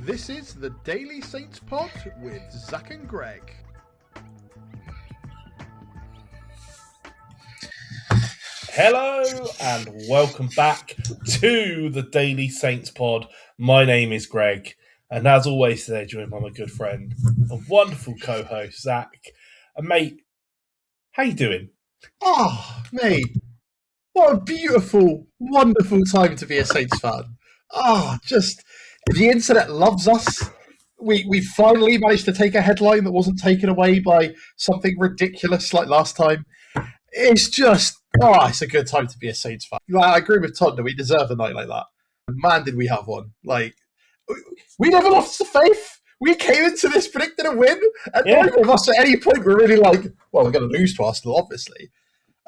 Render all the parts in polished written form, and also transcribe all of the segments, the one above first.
This is the Daily Saints Pod with Zach and Greg. Hello and welcome back to the Daily Saints Pod. My name is Greg, and as always today joined by my good friend, a wonderful co-host, Zach. And mate, how you doing? Oh, mate, what a beautiful, wonderful time to be a Saints fan. Just the internet loves us. We finally managed to take a headline that wasn't taken away by something ridiculous like last time. It's just, it's a good time to be a Saints fan. I agree with Tonda. We deserve a night like that. Man, did we have one. Like, we never lost the faith. We came into this predicting a win, and neither of us at any point were really like, well, we're going to lose to Arsenal, obviously.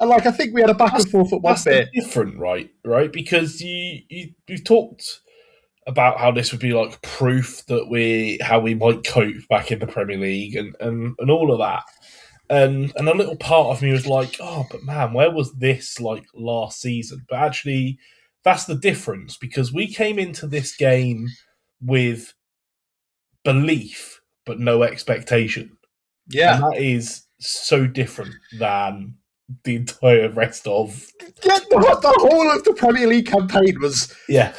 And I think we had a back and forth at one bit. That's different, right? Because you talked about how this would be like proof that how we might cope back in the Premier League and all of that. And a little part of me was like, but man, where was this like last season? But actually, that's the difference, because we came into this game with belief but no expectation. Yeah. And that is so different than the entire rest of... Yeah, the whole of the Premier League campaign was... Yeah.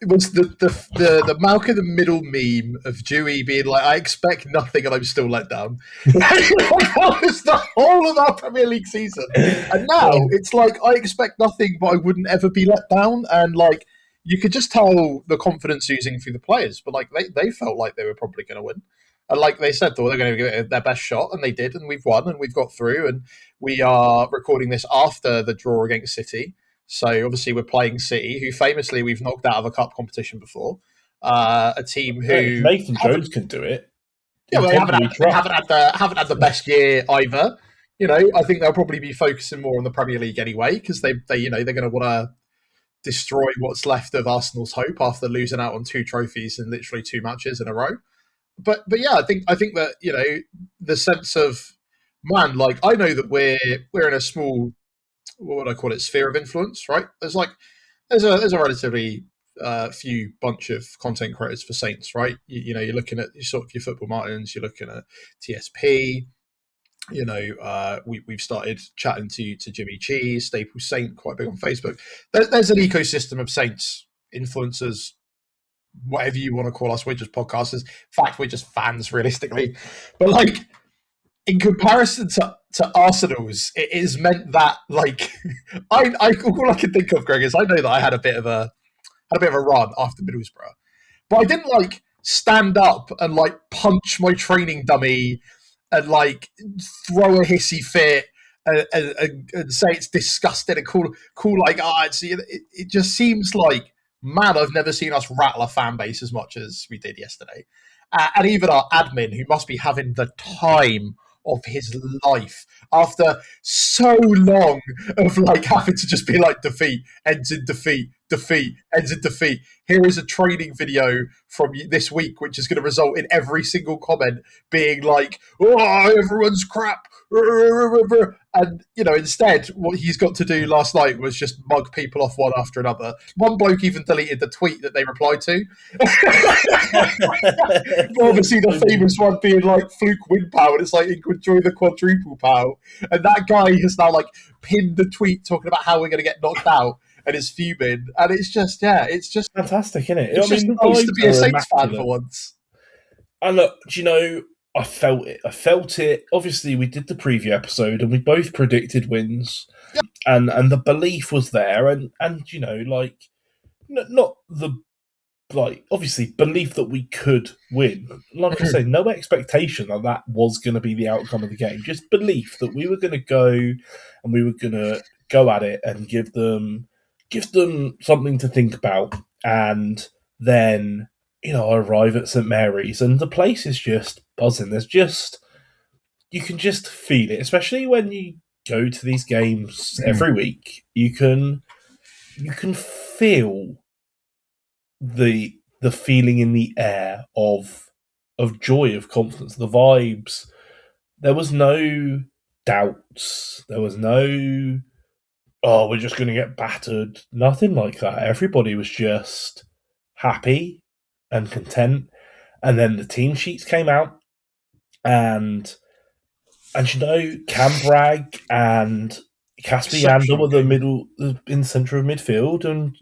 It was the Malcolm in the Middle meme of Dewey being like, I expect nothing and I'm still let down. That was the whole of our Premier League season. And now it's like, I expect nothing, but I wouldn't ever be let down. And you could just tell the confidence oozing through the players, but they felt like they were probably going to win. And like they said, they're going to give it their best shot, and they did, and we've won, and we've got through, and we are recording this after the draw against City. So obviously we're playing City, who famously we've knocked out of a cup competition before. A team who Nathan Jones can do it. Yeah, well, they haven't had the best year either. I think they'll probably be focusing more on the Premier League anyway, because they're going to want to destroy what's left of Arsenal's hope after losing out on 2 trophies in literally 2 matches in a row. But yeah, I think that the sense of, man, I know that we're in a small, what would I call it, sphere of influence, right? There's a relatively few bunch of content creators for Saints, right? You're looking at sort of your Football Martins, you're looking at TSP. We've started chatting to Jimmy Cheese, Staple Saint, quite big on Facebook. There's an ecosystem of Saints influencers, whatever you want to call us. We're just podcasters. In fact, we're just fans, realistically. But in comparison to Arsenal's, it is meant that all I can think of, Greg, is I know that I had a bit of a run after Middlesbrough, but I didn't stand up and punch my training dummy and throw a hissy fit and say it's disgusting and cool it just seems like, man, I've never seen us rattle a fan base as much as we did yesterday. And even our admin, who must be having the time of his life after so long of having to just be defeat, ends in defeat, defeat, ends in defeat. Here is a training video from this week, which is going to result in every single comment being everyone's crap. And, instead, what he's got to do last night was just mug people off one after another. One bloke even deleted the tweet that they replied to. Obviously, the famous one being fluke win power, and it's enjoy the quadruple power. And that guy has now pinned the tweet talking about how we're going to get knocked out and is fuming. And it's just fantastic, isn't it? It's just nice to be a Saints fan for once. And look, I felt it. Obviously, we did the preview episode and we both predicted wins. Yep. And the belief was there. And not the, obviously, belief that we could win. Like I say, no expectation that was going to be the outcome of the game. Just belief that we were going to go and we were going to go at it and give them something to think about. And then, I arrive at St Mary's and the place is just buzzing. You can just feel it, especially when you go to these games every week. You can feel the feeling in the air of joy, of confidence, the vibes. There was no doubts. There was no, we're just going to get battered. Nothing like that. Everybody was just happy and content. And then the team sheets came out, and Cam Bragg and Casper Yander were in the centre of midfield, and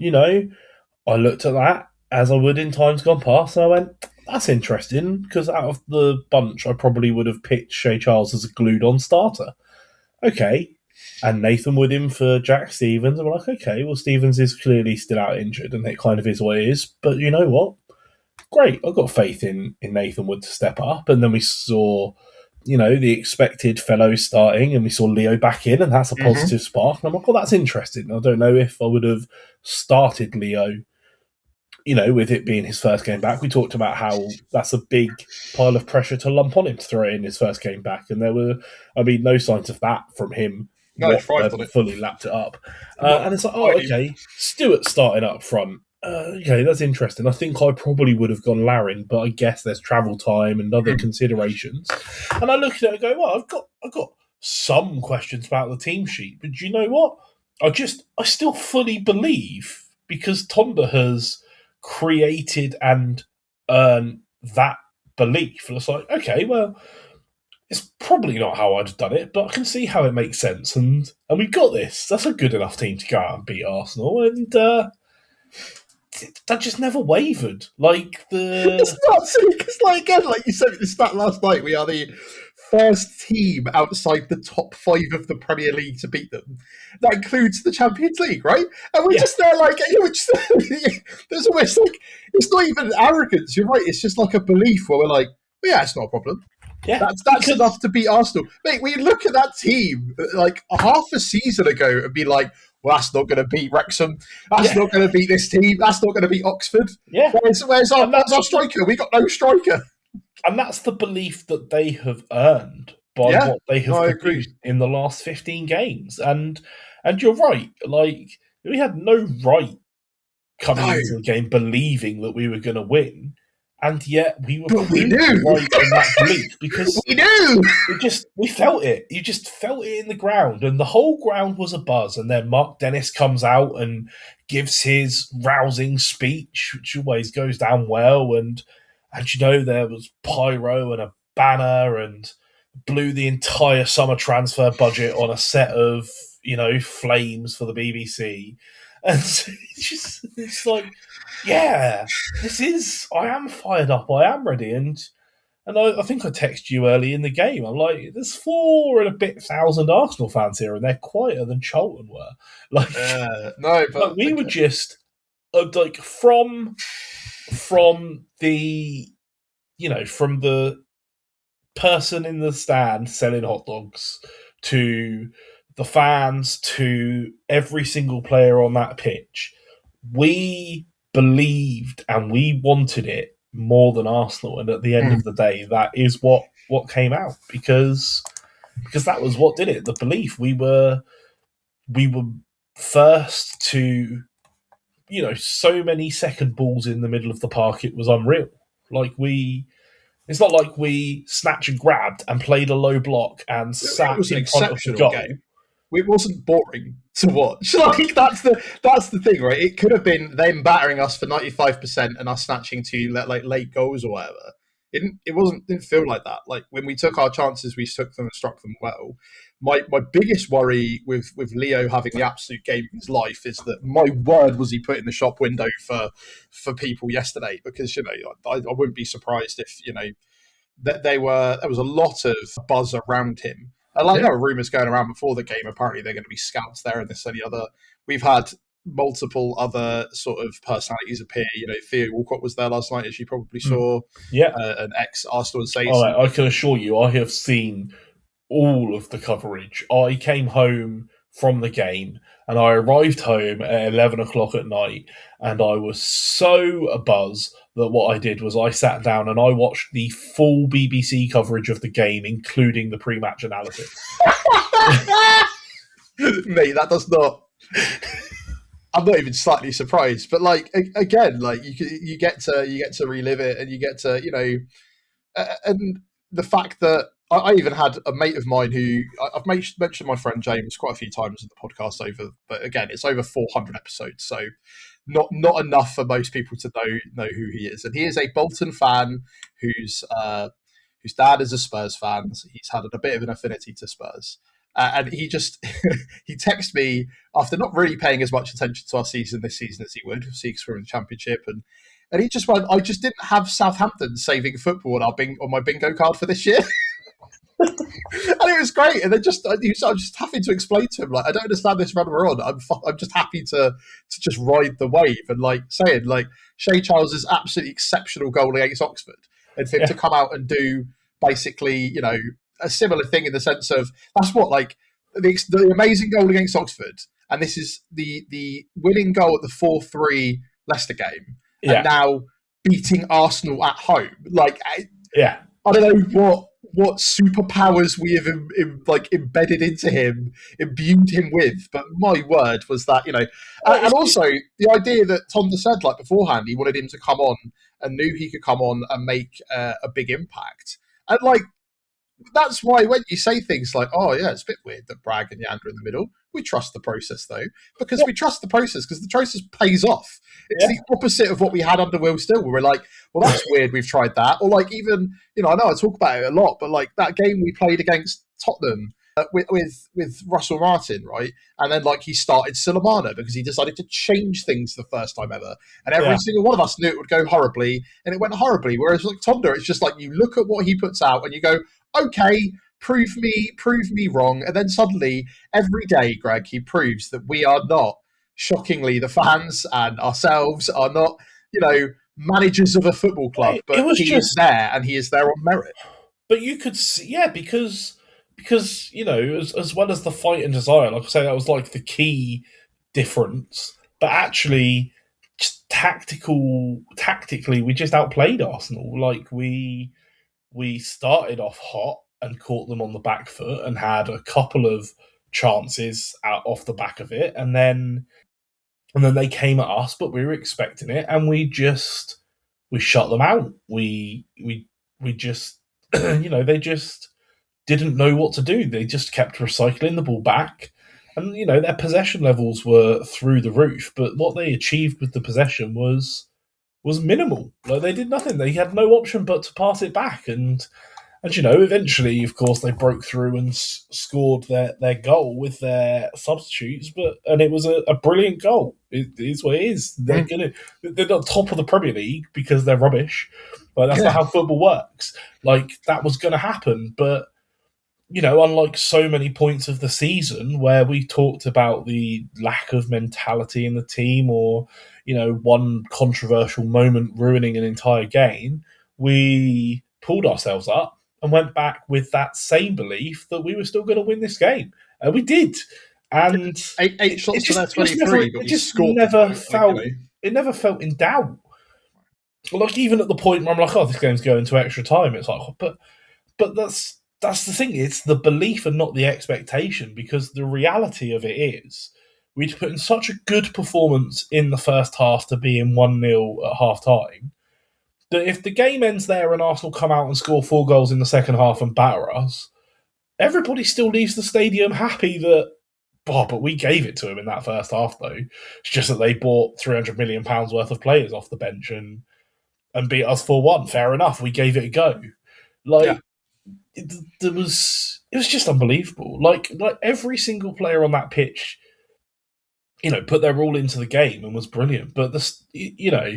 I looked at that as I would in times gone past, and I went, that's interesting, because out of the bunch, I probably would have picked Shea Charles as a glued-on starter. Okay. And Nathan Wood in for Jack Stevens. And we're like, okay, well, Stevens is clearly still out injured, and it kind of is what it is. But you know what? Great. I've got faith in Nathan Wood to step up. And then we saw, the expected fellows starting, and we saw Leo back in, and that's a positive spark. And I'm like, well, that's interesting. I don't know if I would have started Leo, with it being his first game back. We talked about how that's a big pile of pressure to lump on him to throw in his first game back. And there were, no signs of that from him. No, fully lapped it up. And it's like, okay, Stewart starting up front. Okay, that's interesting. I think I probably would have gone Larin, but I guess there's travel time and other considerations. And I look at it and go, well, I've got some questions about the team sheet, but do you know what? I still fully believe, because Tonda has created and earned that belief. And it's like, okay, well, it's probably not how I'd have done it, but I can see how it makes sense. And we've got this. That's a good enough team to go out and beat Arsenal. And that just never wavered. It's not silly, because, again, like you said at the stat last night, we are the first team outside the top 5 of the Premier League to beat them. That includes the Champions League, right? And we're just there, there's almost it's not even arrogance. You're right. It's just like a belief where we're like, well, yeah, it's not a problem. Yeah, that's enough to beat Arsenal. Mate, we look at that team half a season ago and be like, well, that's not going to beat Wrexham. That's not going to beat this team. That's not going to beat Oxford. Yeah. Where's our striker? We got no striker. And that's the belief that they have earned by what they have produced in the last 15 games. And you're right. We had no right coming into the game believing that we were going to win. And yet we were right in that belief, because we do. We felt it. You just felt it in the ground, and the whole ground was abuzz. And then Mark Dennis comes out and gives his rousing speech, which always goes down well. And there was pyro and a banner, and blew the entire summer transfer budget on a set of flames for the BBC. And it's like, yeah, I am fired up, I am ready. And I think I texted you early in the game. I'm like, there's 4 and a bit thousand Arsenal fans here, and they're quieter than Charlton were. We were just from the from the person in the stand selling hot dogs to the fans to every single player on that pitch. We believed and we wanted it more than Arsenal, and at the end of the day, that is what came out, because that was what did it. The belief. We were first to so many second balls in the middle of the park, it was unreal. It's not like we snatch and grabbed and played a low block and sat in front of the goal. Game. It wasn't boring to watch. That's the thing, right? It could have been them battering us for 95% and us snatching 2 late goals or whatever. It didn't feel like that. When we took our chances, we took them and struck them well. My biggest worry with Leo having the absolute game of his life is that, my word, was he put in the shop window for people yesterday, because I wouldn't be surprised if that there was a lot of buzz around him. And there were rumours going around before the game. Apparently, they're going to be scouts there and this and the other. We've had multiple other sort of personalities appear. Theo Walcott was there last night, as you probably saw. An ex-Arsenal and Saints. I can assure you, I have seen all of the coverage. I came home from the game, and I arrived home at 11 o'clock at night, and I was so abuzz that what I did was I sat down and I watched the full BBC coverage of the game, including the pre-match analysis. Mate, that does not... I'm not even slightly surprised, but again, you get to relive it, and you get to and the fact that I even had a mate of mine who I've mentioned my friend James quite a few times in the podcast but again, it's over 400 episodes, so not enough for most people to know who he is. And he is a Bolton fan whose dad is a Spurs fan. So he's had a bit of an affinity to Spurs. And he just he texted me after not really paying as much attention to our season this season as he would, because we're in the Championship, and he just went, I just didn't have Southampton saving football on my bingo card for this year. And it was great. And then I'm just having to explain to him, like, I don't understand this run we're on. I'm just happy to just ride the wave. And like saying, like, Shea Charles' absolutely exceptional goal against Oxford, and for him to come out and do basically, you know, a similar thing in the sense of that's what, like, the amazing goal against Oxford, and this is the winning goal at the 4-3 Leicester game, and now beating Arsenal at home. Like, I don't know what superpowers we have embedded into him, imbued him with, but my word was that, you know, and also the idea that Tonda said, like, beforehand, he wanted him to come on and knew he could come on and make a big impact, and like, that's why when you say things like, oh yeah, it's a bit weird that Bragg and Yanda are in the middle, we trust the process though, because we trust the process because the process pays off. It's the opposite of what we had under Will Still, where we're like, well, that's weird, we've tried that. Or like, even, you know, I know I talk about it a lot, but like that game we played against Tottenham with Russell Martin, right? And then like he started Silamana because he decided to change things for the first time ever. And every single one of us knew it would go horribly, and it went horribly. Whereas like Tonda, it's just like you look at what he puts out and you go, okay, prove me wrong. And then suddenly, every day, Greg, he proves that we are not, shockingly, the fans and ourselves are not, you know, managers of a football club, but he is there, and he is there on merit. But you could see, because you know, as well as the fight and desire, like I say, that was like the key difference. But actually, just tactically, we just outplayed Arsenal. Like we started off hot and caught them on the back foot and had a couple of chances out off the back of it, and then they came at us, but we were expecting it, and we shut them out. We just you know, they just didn't know what to do. They just kept recycling the ball back, and you know, their possession levels were through the roof, but what they achieved with the possession was minimal. Like, they did nothing. They had no option but to pass it back, and you know, eventually, of course, they broke through and scored their goal with their substitutes. And it was a brilliant goal. It is what it is. They're not top of the Premier League because they're rubbish. Like, that's not how football works. Like, that was going to happen, but you know, unlike so many points of the season where we talked about the lack of mentality in the team, or, you know, one controversial moment ruining an entire game, we pulled ourselves up and went back with that same belief that we were still going to win this game. And we did. And eight shots to their 23, but we scored. It never felt in doubt. Like, even at the point where I'm like, oh, this game's going to extra time, it's like, but that's the thing. It's the belief and not the expectation, because the reality of it is we'd put in such a good performance in the first half to be in 1-0 at half time that if the game ends there and Arsenal come out and score 4 goals in the second half and batter us, everybody still leaves the stadium happy that, but we gave it to them in that first half, though. It's just that they bought £300 million worth of players off the bench and beat us 4-1. Fair enough, we gave it a go. It was just unbelievable. Like every single player on that pitch, you know, put their all into the game and was brilliant. But you know,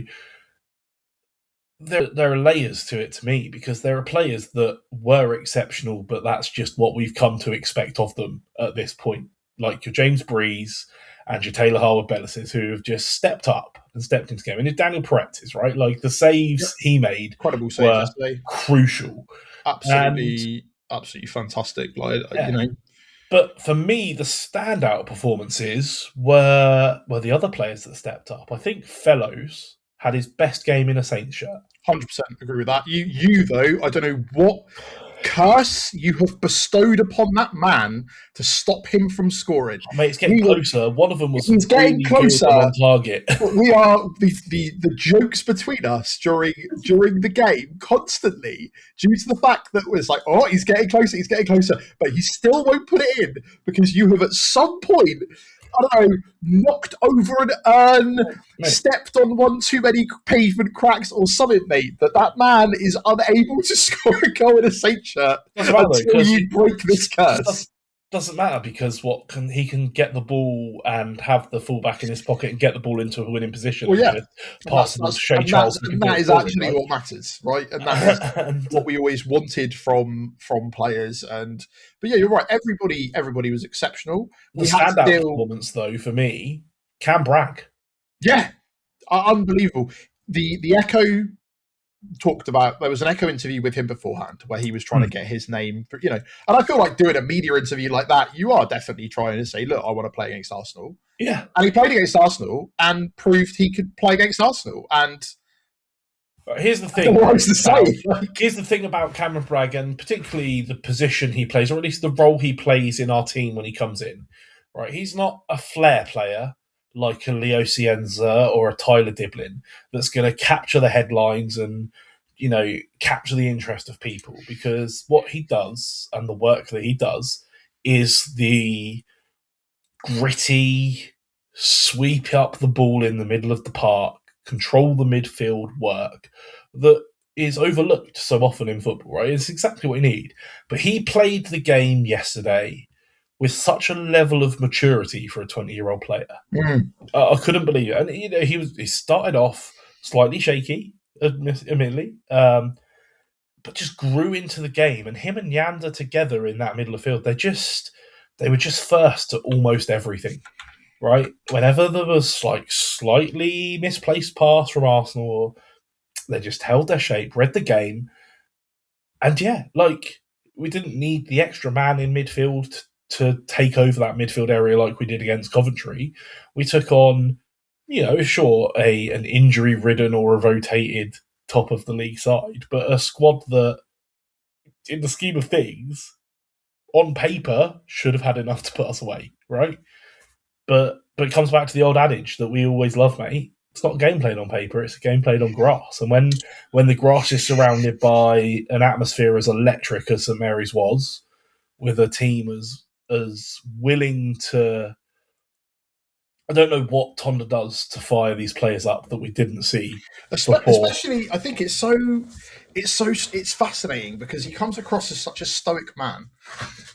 there are layers to it to me, because there are players that were exceptional, but that's just what we've come to expect of them at this point. Like your James Breeze and your Taylor Harwood-Bellis, who have just stepped up and stepped into the game. And it's Daniel Peretz, right? Like, the saves he made incredible saves yesterday. Crucial. Absolutely fantastic. Like, you know. But for me, the standout performances were the other players that stepped up. I think Fellows had his best game in a Saints shirt. 100% agree with that. You though, I don't know what curse you have bestowed upon that man to stop him from scoring. Mate, it's getting closer. One of them was He's getting really closer. good and on target. We are the jokes between us during the game constantly, due to the fact that it's like, oh, he's getting closer, but he still won't put it in because you have at some point, I don't know, knocked over an urn, stepped on one too many pavement cracks or something, mate, that man is unable to score a goal in a Saint shirt until you break this curse. Doesn't matter because he can get the ball and have the fullback in his pocket and get the ball into a winning position. Well, yeah, pass it to Shea Charles. That is actually what matters, right? And that is what we always wanted from players. But yeah, you're right. Everybody was exceptional. The standout performance, though, for me, Cam Bragg. Yeah, unbelievable. The Echo talked about, there was an Echo interview with him beforehand where he was trying to get his name, and I feel like doing a media interview like that, you are definitely trying to say, look, I want to play against Arsenal. Yeah. And he played against Arsenal and proved he could play against Arsenal. And here's the thing. Here's the thing about Cameron Bragg, and particularly the position he plays, or at least the role he plays in our team when he comes in. Right, he's not a flair player like a Leo Cienza or a Tyler Diblin that's going to capture the headlines and, capture the interest of people, because what he does and the work that he does is the gritty, sweep up the ball in the middle of the park, control the midfield work that is overlooked so often in football, right? It's exactly what you need. But he played the game yesterday with such a level of maturity for a 20-year-old player. I couldn't believe it. And he started off slightly shaky, admittedly, but just grew into the game. And him and Yanda together in that middle of field, they were just first at almost everything, right? Whenever there was like slightly misplaced pass from Arsenal, they just held their shape, read the game. And yeah, we didn't need the extra man in midfield to take over that midfield area like we did against Coventry. We took on, an injury-ridden or a rotated top of the league side, but a squad that, in the scheme of things, on paper, should have had enough to put us away, right? But it comes back to the old adage that we always love, mate. It's not a game played on paper, it's a game played on grass. And when the grass is surrounded by an atmosphere as electric as St Mary's was, with a team as willing to... I don't know what Tonda does to fire these players up that we didn't see before. Especially, I think it's fascinating because he comes across as such a stoic man.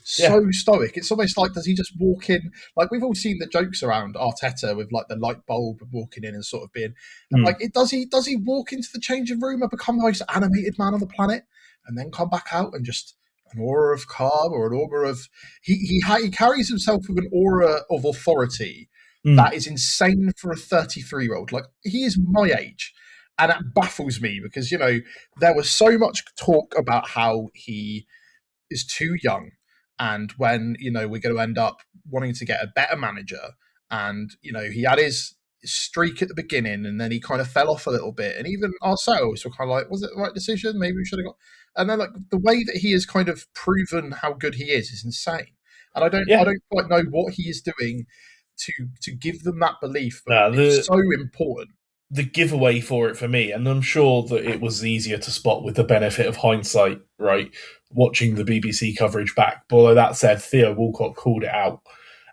Stoic. It's almost like, does he just walk in? Like, we've all seen the jokes around Arteta with like the light bulb walking in and sort of being does he walk into the changing room and become the most animated man on the planet and then come back out and just an aura of calm or an aura of he carries himself with an aura of authority that is insane for a 33-year-old. Like, he is my age. And it baffles me because, there was so much talk about how he is too young. And when, we're going to end up wanting to get a better manager. And, he had his streak at the beginning and then he kind of fell off a little bit. And even ourselves were kind of like, was it the right decision? Maybe we should have got... And then, the way that he has kind of proven how good he is insane. And I don't quite know what he is doing to give them that belief, but it's so important. The giveaway for it for me, and I'm sure that it was easier to spot with the benefit of hindsight, right, watching the BBC coverage back. But although that said, Theo Walcott called it out.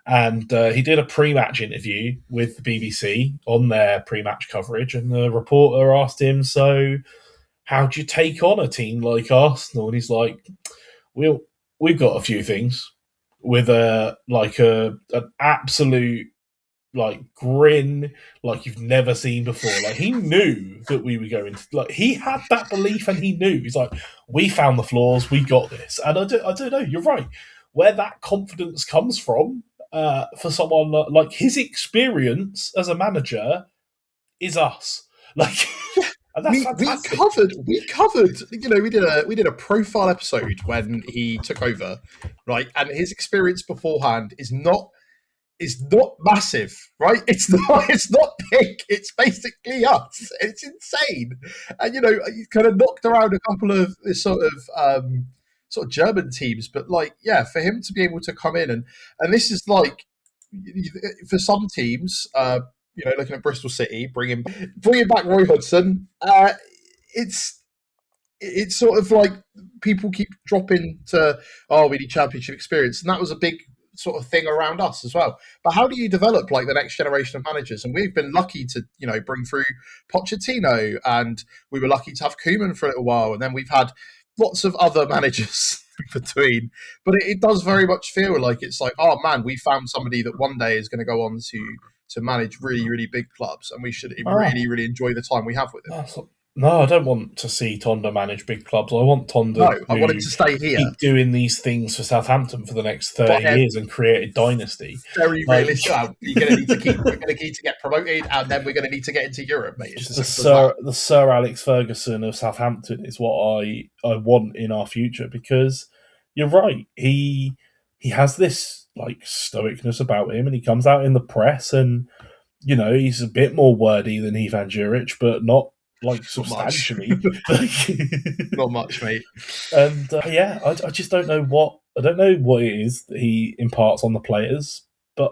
And he did a pre-match interview with the BBC on their pre-match coverage, and the reporter asked him, so how do you take on a team like Arsenal? And he's like, we've got a few things. With an absolute grin like you've never seen before. Like, he knew that we were going to, he had that belief and he knew. He's like, we found the flaws, we got this. And I don't know, you're right. Where that confidence comes from for someone like his experience as a manager is us. And that's fantastic. We covered. We did a profile episode when he took over, right? And his experience beforehand is not massive, right? It's not big. It's basically us. It's insane. And he kind of knocked around a couple of sort sort of German teams. But like, yeah, for him to be able to come in and this is like for some teams, looking at Bristol City, bringing back Roy Hodgson, it's sort of like people keep dropping to, oh, we need championship experience, and that was a big sort of thing around us as well. But how do you develop like the next generation of managers? And we've been lucky to, bring through Pochettino, and we were lucky to have Koeman for a little while, and then we've had lots of other managers in between. But it does very much feel like it's like, oh man, we found somebody that one day is going to go on to manage really, really big clubs, and we should really, really enjoy the time we have with him. No, I don't want to see Tonda manage big clubs. I want Tonda I want him to stay here. Keep doing these things for Southampton for the next 30 years and create a dynasty. Very realistic. You're going to need to keep. We're going to need to get promoted, and then we're going to need to get into Europe, mate. Just the Sir Alex Ferguson of Southampton is what I want in our future, because you're right. He has this like stoicness about him, and he comes out in the press, and he's a bit more wordy than Ivan Juric, but not like substantially. Not much, mate. And I just don't know what it is that he imparts on the players, but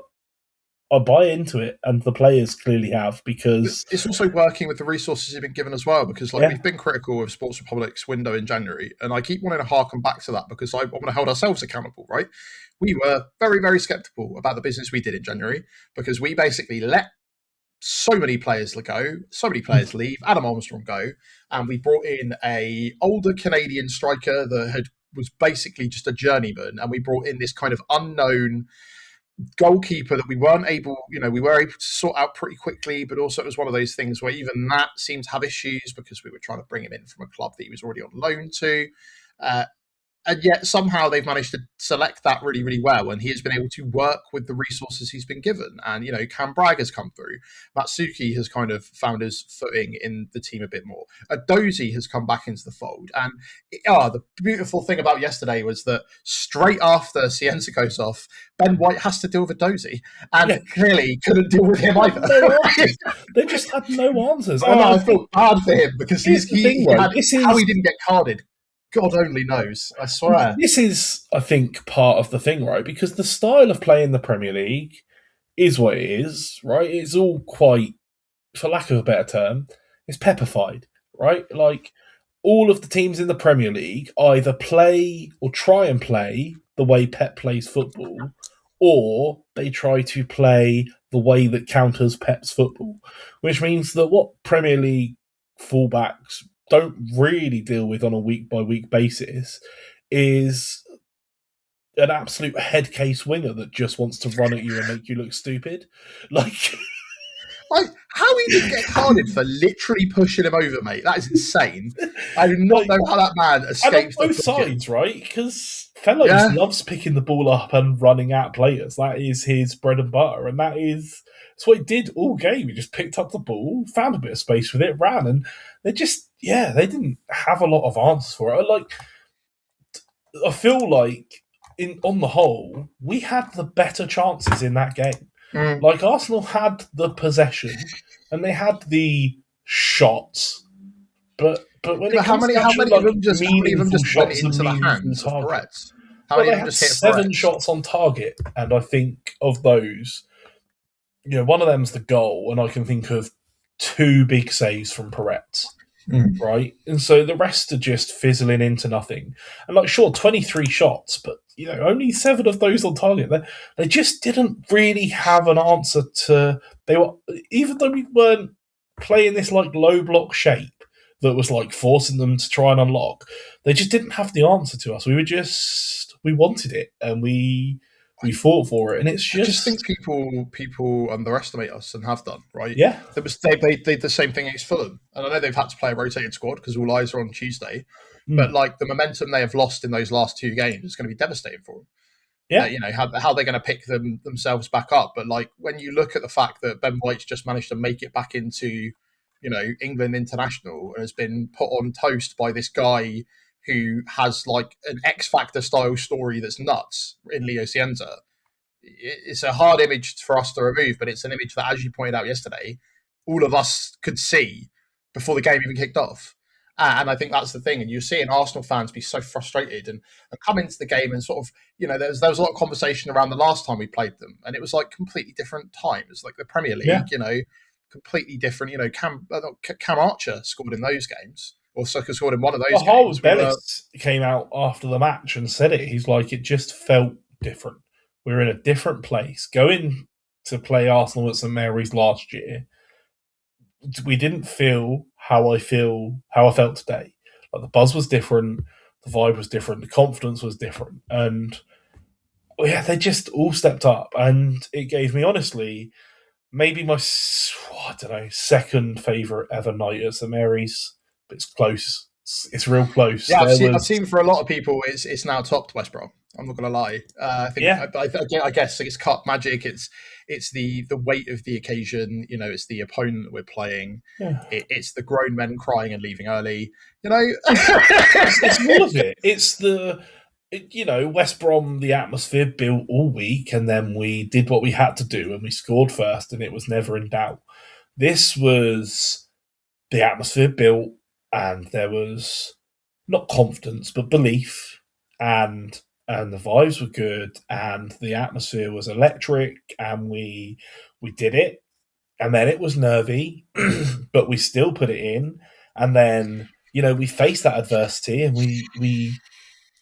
I buy into it, and the players clearly have, because it's also working with the resources he's been given as well. Because we've been critical of Sports Republic's window in January, and I keep wanting to harken back to that because I want to hold ourselves accountable. Right? We were very, very sceptical about the business we did in January because we basically let so many players go, so many players leave, Adam Armstrong go, and we brought in a older Canadian striker that was basically just a journeyman, and we brought in this kind of unknown goalkeeper that we weren't able, we were able to sort out pretty quickly, but also it was one of those things where even that seemed to have issues because we were trying to bring him in from a club that he was already on loan to. And yet somehow they've managed to select that really, really well. And he has been able to work with the resources he's been given. And, Cam Bragg has come through. Matsuki has kind of found his footing in the team a bit more. Dozy has come back into the fold. And the beautiful thing about yesterday was that straight after Cienza goes off, Ben White has to deal with Dozy. And clearly couldn't deal with him either. They just had no answers. I feel bad for him because how he didn't get carded. God only knows, I swear. This is, I think, part of the thing, right? Because the style of play in the Premier League is what it is, right? It's all quite, for lack of a better term, it's peppified, right? Like, all of the teams in the Premier League either play or try and play the way Pep plays football, or they try to play the way that counters Pep's football, which means that what Premier League fullbacks don't really deal with on a week-by-week basis is an absolute head case winger that just wants to run at you and make you look stupid. Like how he didn't get carded for literally pushing him over, mate. That is insane. I do not know how that man escapes. And on both sides, right? Because Fellow just loves picking the ball up and running at players. That is his bread and butter, and that's what he did all game. He just picked up the ball, found a bit of space with it, ran, and they didn't have a lot of answers for it. I feel like on the whole, we had the better chances in that game. Like, Arsenal had the possession and they had the shots, but when how many of them just went into the hands of Perez? How many of them just hit 7 shots on target, and I think of those, one of them's the goal, and I can think of 2 big saves from Perez. Right, and so the rest are just fizzling into nothing. And 23 shots, but only 7 of those on target. They just didn't really have an answer to. They were, even though we weren't playing this low block shape that was forcing them to try and unlock, they just didn't have the answer to us. We wanted it, and we fought for it, and it's just. I just think people underestimate us and have done, right? Yeah, they did the same thing against Fulham, and I know they've had to play a rotated squad because all eyes are on Tuesday. But the momentum they have lost in those last 2 games is going to be devastating for them. Yeah, how they're going to pick themselves back up. But when you look at the fact that Ben White's just managed to make it back into, England international and has been put on toast by this guy who has an X Factor style story that's nuts in Leo Cienza. It's a hard image for us to remove, but it's an image that, as you pointed out yesterday, all of us could see before the game even kicked off. And I think that's the thing. And you're seeing Arsenal fans be so frustrated and come into the game and sort of, there was a lot of conversation around the last time we played them, and it was like completely different times, like the Premier League, completely different. Cam Archer scored in those games, or Saka scored in one of those games. Bellis came out after the match and said it. He's like, it just felt different. We were in a different place. Going to play Arsenal at St Mary's last year, we didn't feel how I felt today. Like, the buzz was different, the vibe was different, the confidence was different, and they just all stepped up, and it gave me, honestly, maybe my second favourite ever night at St Mary's. But it's close. It's real close. Yeah, I've seen for a lot of people, it's now topped West Brom. I'm not going to lie. I think, I guess it's cup magic. It's the weight of the occasion. It's the opponent that we're playing. Yeah. It's the grown men crying and leaving early. It's all of it. It's the West Brom. The atmosphere built all week, and then we did what we had to do, and we scored first, and it was never in doubt. This was the atmosphere built, and there was not confidence but belief, and the vibes were good, and the atmosphere was electric, and we did it. And then it was nervy, but we still put it in. And then, we faced that adversity, and we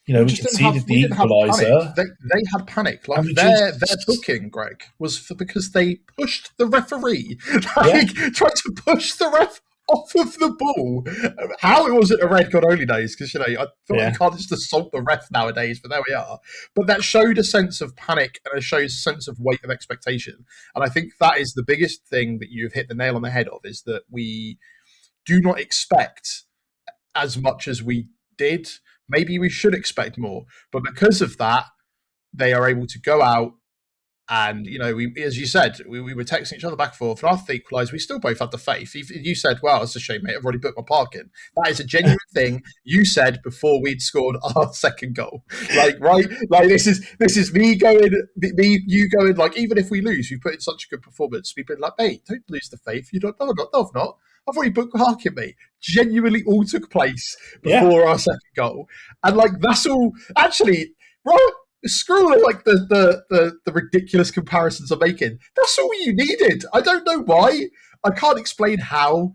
conceded the equaliser. They had panic. Like, their booking, Greg, was because they pushed the referee. Tried to push the ref off of the ball. How it wasn't a red God only knows, because I thought you can't just assault the ref nowadays, but there we are. But that showed a sense of panic, and it shows a sense of weight of expectation. And I think that is the biggest thing that you've hit the nail on the head of, is that we do not expect as much as we did. Maybe we should expect more, but because of that, they are able to go out. And, we, as you said, we were texting each other back and forth. And after they equalised, we still both had the faith. You said, well, it's a shame, mate, I've already booked my parking. That is a genuine thing you said before we'd scored our second goal. Right? This is me going, you going, like, even if we lose, we put in such a good performance. We've been like, mate, don't lose the faith. You don't, no, I've not. I've already booked parking, mate. Genuinely all took place before our second goal. And, that's all, actually, right? Screw the ridiculous comparisons I'm making. That's all you needed. I don't know why. I can't explain how,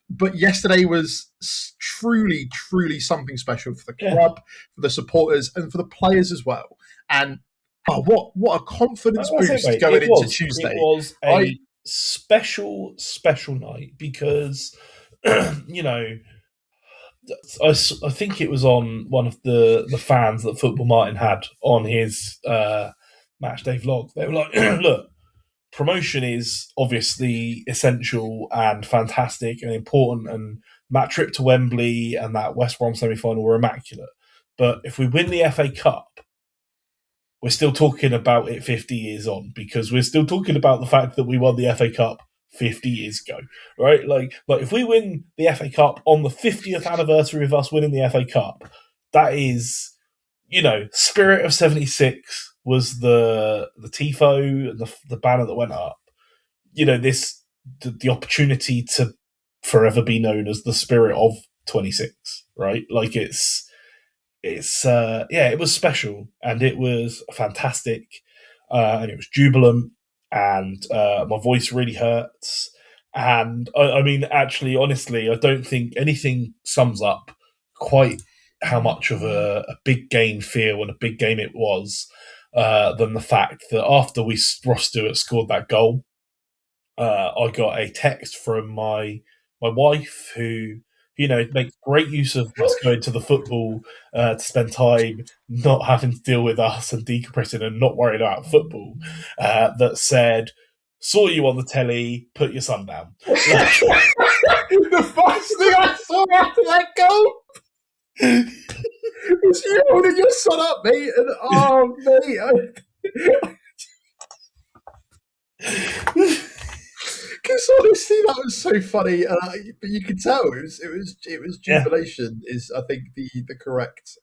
but yesterday was truly, truly something special for the club, for the supporters, and for the players as well. And what a confidence boost going into Tuesday. It was a special night because, I think it was on one of the fans that Football Martin had on his Matchday vlog. They were like, look, promotion is obviously essential and fantastic and important, and that trip to Wembley and that West Brom semi-final were immaculate. But if we win the FA Cup, we're still talking about it 50 years on, because we're still talking about the fact that we won the FA Cup 50 years ago, right? Like if we win the FA Cup on the 50th anniversary of us winning the FA Cup, that is, Spirit of 76 was the tifo and the banner that went up. The opportunity to forever be known as the Spirit of 26, right? Like it was special, and it was fantastic, and it was jubilant. And my voice really hurts. And I mean, actually, honestly, I don't think anything sums up quite how much of a big game feel and a big game it was than the fact that after Ross Stewart scored that goal, I got a text from my wife, who makes great use of us going to the football to spend time not having to deal with us and decompressing and not worrying about football, that said, saw you on the telly, put your son down. The first thing I saw after that goal was you holding your son up, mate. And, oh, mate. Because honestly, that was so funny, but you could tell it was jubilation. Is I think the correct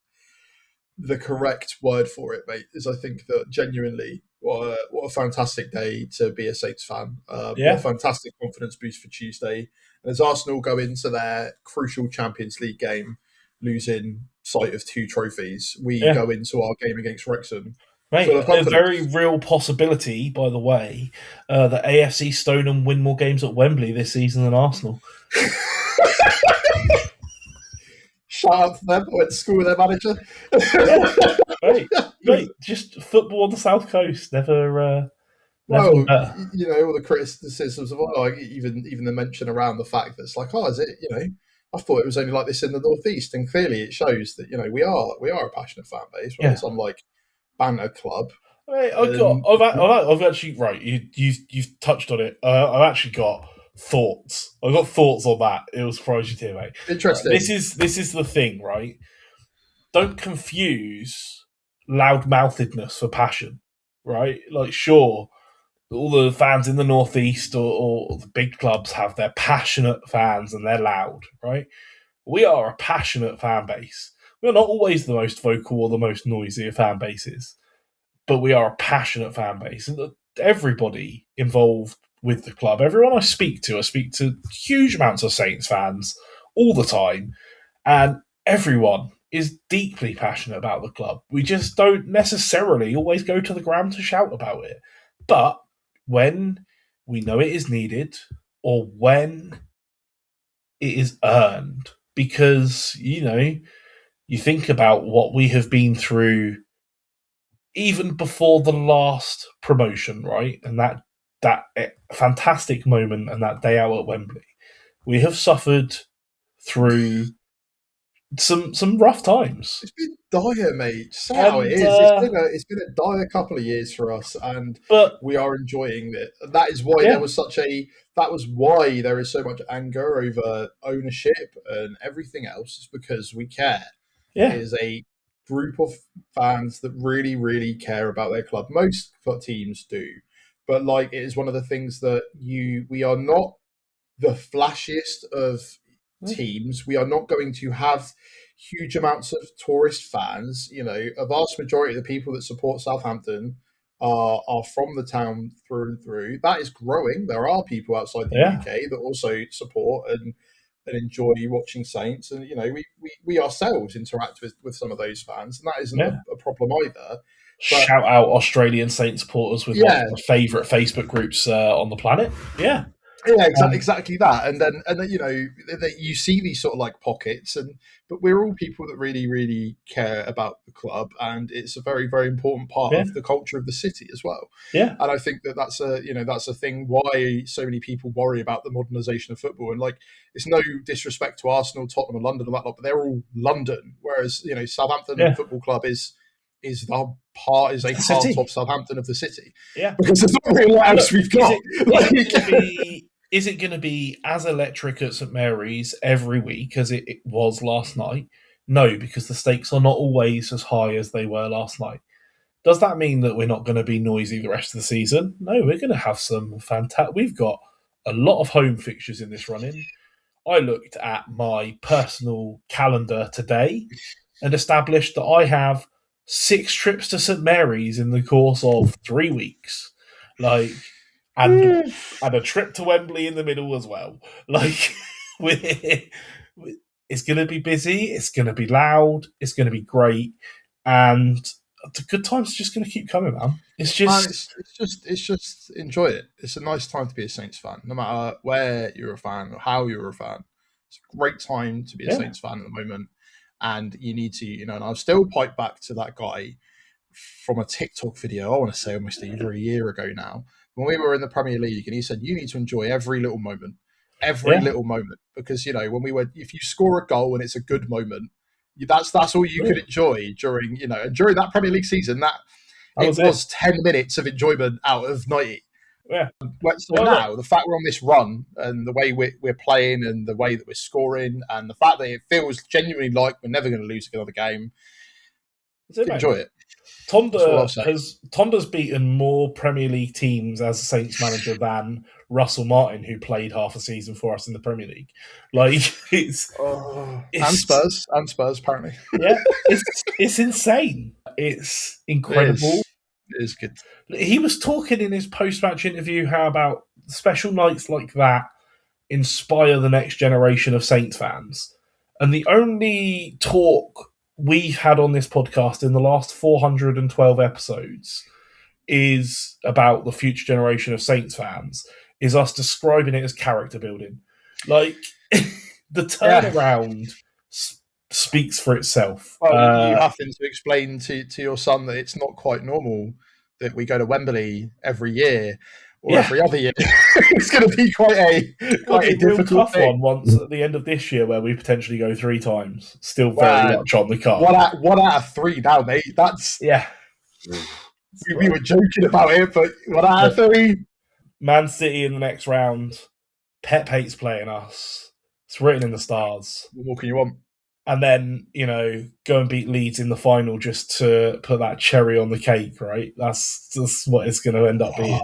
the correct word for it, mate, is I think that genuinely, what a fantastic day to be a Saints fan. What a fantastic confidence boost for Tuesday. And as Arsenal go into their crucial Champions League game, losing sight of 2 trophies, we go into our game against Wrexham. Mate, a very real possibility, by the way, that AFC Stoneham win more games at Wembley this season than Arsenal. Shout out to them. I went to school with their manager. Right. Just football on the South Coast. Never well, you know, all the criticisms of like even the mention around the fact that it's like, oh, is it? You know, I thought it was only like this in the Northeast, and clearly it shows that, you know, we are a passionate fan base. Right? It's unlike banter club. I've actually right. You've touched on it. I've actually got thoughts. I've got thoughts on that. It will surprise you too, mate. Interesting. Right, this is the thing, right? Don't confuse loudmouthedness for passion, right? Like, sure, all the fans in the Northeast or the big clubs have their passionate fans and they're loud, right? We are a passionate fan base. We're not always the most vocal or the most noisy of fan bases, but we are a passionate fan base. And everybody involved with the club, everyone I speak to huge amounts of Saints fans all the time, and everyone is deeply passionate about the club. We just don't necessarily always go to the ground to shout about it. But when we know it is needed, or when it is earned, because, you know, you think about what we have been through even before the last promotion, right? And that fantastic moment and that day out at Wembley, we have suffered through some rough times. It's been dire, mate. Just how it is. It's been a dire couple of years for us, but we are enjoying it. That is why there was why there is so much anger over ownership and everything else. Is because we care. Yeah. It is a group of fans that really, really care about their club. Most teams do, but like, it is one of the things that we are not the flashiest of teams. We are not going to have huge amounts of tourist fans. You know, a vast majority of the people that support Southampton are from the town through and through. That is growing. There are people outside the UK that also support and enjoy watching Saints, and, you know, we ourselves interact with some of those fans, and that isn't a problem either. But shout out Australian Saints supporters with one of my favourite Facebook groups on the planet. Yeah, exactly that. And then you know, you see these sort of like pockets, but we're all people that really, really care about the club, and it's a very, very important part of the culture of the city as well. Yeah, and I think that's a thing why so many people worry about the modernisation of football. And like, it's no disrespect to Arsenal, Tottenham, and London and that lot, but they're all London, whereas, you know, Southampton Football Club is a part of Southampton, of the city. Yeah, because there's not really what else we've got. Is it going to be as electric at St Mary's every week as it was last night? No, because the stakes are not always as high as they were last night. Does that mean that we're not going to be noisy the rest of the season? No, we're going to have some fantastic. We've got a lot of home fixtures in this run-in. I looked at my personal calendar today and established that I have 6 trips to St Mary's in the course of 3 weeks. Like, and a trip to Wembley in the middle as well. Like, it's going to be busy, it's going to be loud, it's going to be great, and the good times are just going to keep coming, man. It's just enjoy it. It's a nice time to be a Saints fan, no matter where you're a fan or how you're a fan. It's a great time to be a Saints fan at the moment, and you need to, you know. And I'll still pipe back to that guy from a TikTok video, I want to say almost over a year ago now, when we were in the Premier League, and he said, you need to enjoy every little moment, because, you know, if you score a goal and it's a good moment, that's all you could enjoy during that Premier League season. It was 10 minutes of enjoyment out of 90. Yeah. So now, the fact we're on this run, and the way we're playing, and the way that we're scoring, and the fact that it feels genuinely like we're never going to lose another game, enjoy it. Tonda's beaten more Premier League teams as a Saints manager than Russell Martin, who played half a season for us in the Premier League. Like it's and Spurs apparently. Yeah, it's insane. It's incredible. It is good. He was talking in his post-match interview how about special nights like that inspire the next generation of Saints fans. And the only talk we've had on this podcast in the last 412 episodes is about the future generation of Saints fans, is us describing it as character building. Like, the turnaround speaks for itself. Well, you have to explain to your son that it's not quite normal that we go to Wembley every year or every other year. It's going to be quite a difficult thing. One once at the end of this year where we potentially go 3 times. Still very much on the card. One out of 3 now, mate. That's we were joking about it, but 1 out of 3. Man City in the next round. Pep hates playing us. It's written in the stars. What more can you want? And then, go and beat Leeds in the final just to put that cherry on the cake, right? That's just what it's going to end up being.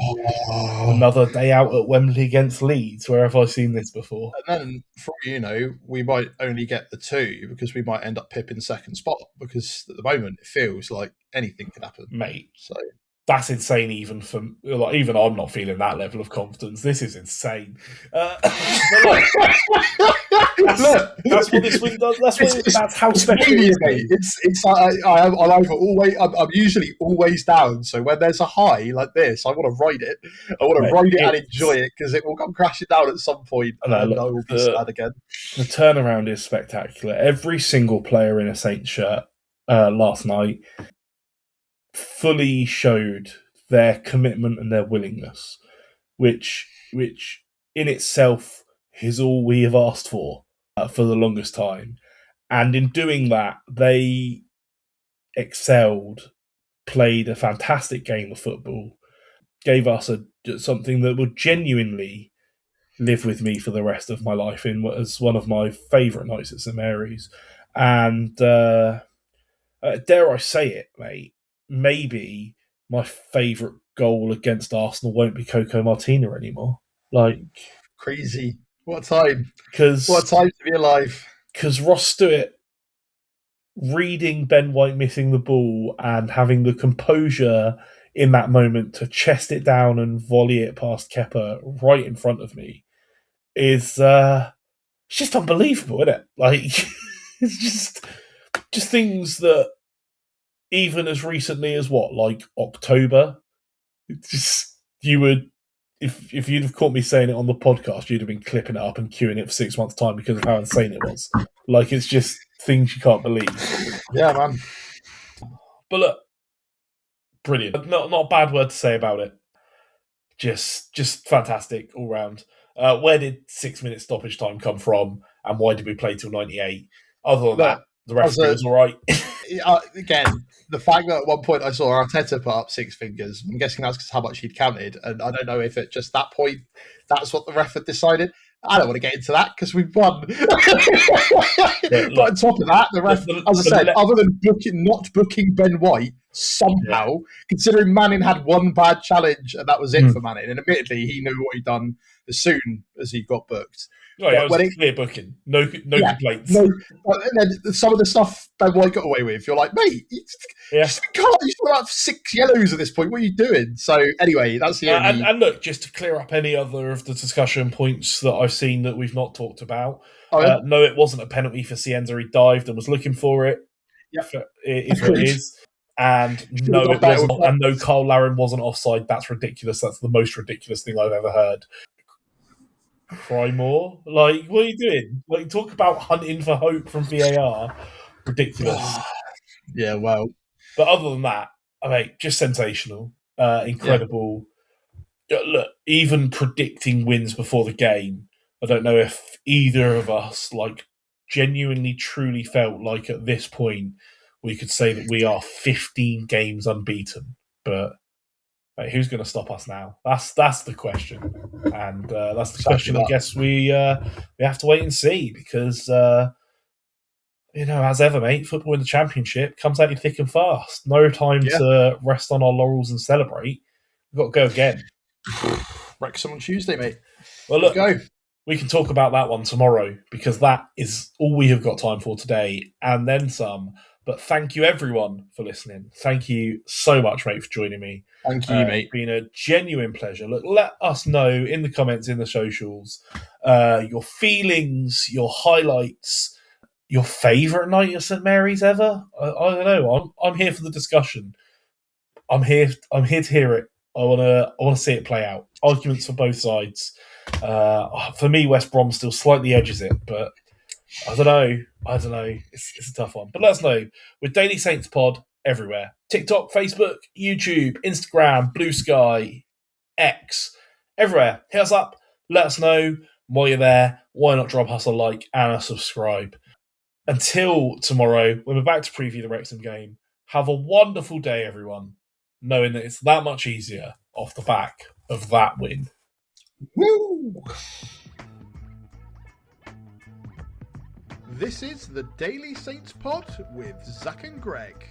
Another day out at Wembley against Leeds. Where have I seen this before? And then, for all you know, we might only get the 2 because we might end up pipping second spot because at the moment it feels like anything could happen. Mate. So that's insane even even I'm not feeling that level of confidence. This is insane. That's what this win does. That's how special it is. It's I'm usually always down. So when there's a high like this, I want to ride it. I want to ride it and enjoy it because it will come crashing down at some point and I will be sad again. The turnaround is spectacular. Every single player in a Saints shirt last night fully showed their commitment and their willingness, which in itself is all we have asked for the longest time. And in doing that, they excelled, played a fantastic game of football, gave us something that will genuinely live with me for the rest of my life as one of my favourite nights at St Mary's. And dare I say it, mate, maybe my favourite goal against Arsenal won't be Coco Martina anymore. Like, crazy. What time to be alive. Because Ross Stewart reading Ben White missing the ball and having the composure in that moment to chest it down and volley it past Kepa right in front of me is it's just unbelievable, isn't it? Like, it's just things that even as recently as October, you would, if you'd have caught me saying it on the podcast, you'd have been clipping it up and queuing it for 6 months' time because of how insane it was. Like, it's just things you can't believe. Yeah, man. But look, brilliant. Not a bad word to say about it. Just fantastic all round. Where did 6 minute stoppage time come from, and why did we play till 98? Other than that, the referee was all right. Again, the fact that at one point I saw Arteta put up 6 fingers, I'm guessing that's because how much he'd counted, and I don't know if at just that point that's what the ref had decided. I don't want to get into that because we've won. But on top of that, the ref, as I said, other than not booking Ben White, somehow, considering Manning had one bad challenge and that was it for Manning, and admittedly he knew what he'd done as soon as he got booked. Oh, yeah, it was a clear booking. No complaints. No, and then some of the stuff Ben White got away with, you're like, mate, you can't. You still have 6 yellows at this point. What are you doing? So anyway, that's the only... And look, just to clear up any other of the discussion points that I've seen that we've not talked about. No, it wasn't a penalty for Cienza. He dived and was looking for it. Yeah, it is what it is. And no, it wasn't. And no, Carl Larin wasn't offside. That's ridiculous. That's the most ridiculous thing I've ever heard. Cry more? Like, what are you doing? Like, talk about hunting for hope from VAR. Ridiculous. Yeah, well. But other than that, I mean, just sensational. Incredible. Yeah. Look, even predicting wins before the game, I don't know if either of us, genuinely, truly felt like at this point we could say that we are 15 games unbeaten. But who's going to stop us now? That's the question, and that's the question. I guess we have to wait and see because as ever, mate, football in the Championship comes at you thick and fast. No time to rest on our laurels and celebrate. We've got to go again. Wrexham on Tuesday, mate. Well, Let's look, go. we can talk about that one tomorrow because that is all we have got time for today and then some. But thank you, everyone, for listening. Thank you so much, mate, for joining me. Thank you, mate. It's been a genuine pleasure. Look, let us know in the comments, in the socials, your feelings, your highlights, your favourite night at St Mary's ever. I don't know. I'm here for the discussion. I'm here to hear it. I wanna see it play out. Arguments for both sides. For me, West Brom still slightly edges it, but I don't know. It's a tough one. But let us know. With Daily Saints Pod everywhere. TikTok, Facebook, YouTube, Instagram, Blue Sky, X, everywhere. Hit us up. Let us know while you're there. Why not drop us a like and a subscribe? Until tomorrow, when we're back to preview the Wrexham game, have a wonderful day, everyone, knowing that it's that much easier off the back of that win. Woo! This is the Daily Saints Pod with Zach and Greg.